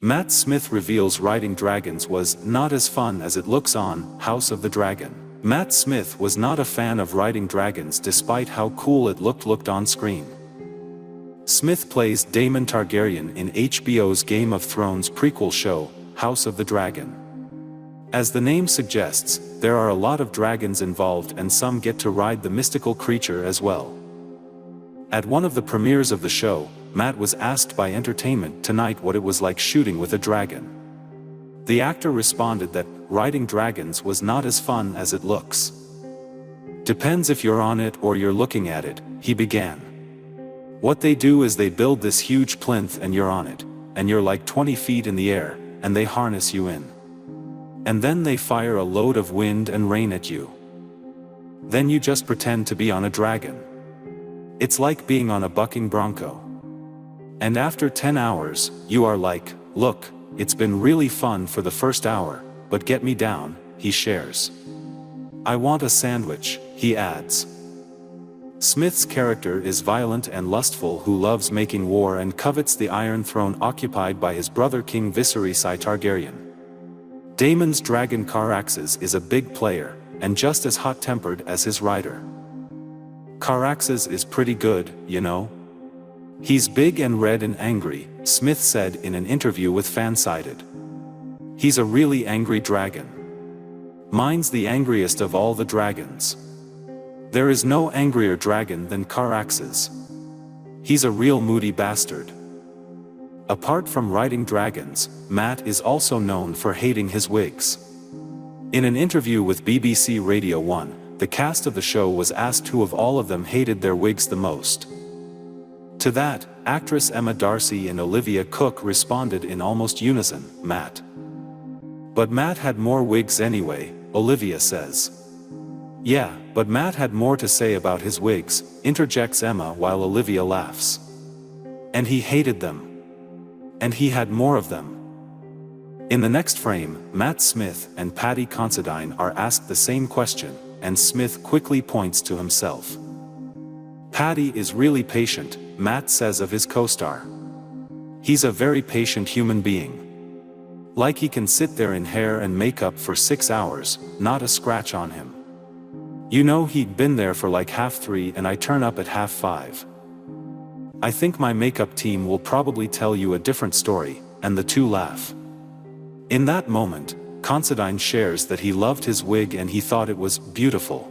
Matt Smith reveals riding dragons was not as fun as it looks on House of the Dragon. Matt Smith was not a fan of riding dragons despite how cool it looked on screen. Smith plays Daemon Targaryen in HBO's Game of Thrones prequel show, House of the Dragon. As the name suggests, there are a lot of dragons involved and some get to ride the mystical creature as well. At one of the premieres of the show, Matt was asked by Entertainment Tonight what it was like shooting with a dragon. The actor responded that riding dragons was not as fun as it looks. Depends if you're on it or you're looking at it, he began. What they do is they build this huge plinth and you're on it, and you're like 20 feet in the air, and they harness you in. And then they fire a load of wind and rain at you. Then you just pretend to be on a dragon. It's like being on a bucking bronco. And after 10 hours, you are like, look, it's been really fun for the first hour, but get me down, he shares. I want a sandwich, he adds. Smith's character is violent and lustful who loves making war and covets the Iron Throne occupied by his brother King Viserys Targaryen. Daemon's dragon Caraxes is a big player, and just as hot-tempered as his rider. Caraxes is pretty good, you know? He's big and red and angry, Smith said in an interview with Fansided. He's a really angry dragon. Mine's the angriest of all the dragons. There is no angrier dragon than Caraxes. He's a real moody bastard. Apart from riding dragons, Matt is also known for hating his wigs. In an interview with BBC Radio 1, the cast of the show was asked who of all of them hated their wigs the most. To that, actress Emma Darcy and Olivia Cooke responded in almost unison, Matt. But Matt had more wigs anyway, Olivia says. Yeah, but Matt had more to say about his wigs, interjects Emma while Olivia laughs. And he hated them. And he had more of them. In the next frame, Matt Smith and Paddy Considine are asked the same question, and Smith quickly points to himself. Paddy is really patient, Matt says of his co-star. He's a very patient human being. Like he can sit there in hair and makeup for 6 hours, not a scratch on him. You know he'd been there for like 3:30 and I turn up at 5:30. I think my makeup team will probably tell you a different story, and the two laugh. In that moment, Considine shares that he loved his wig and he thought it was beautiful.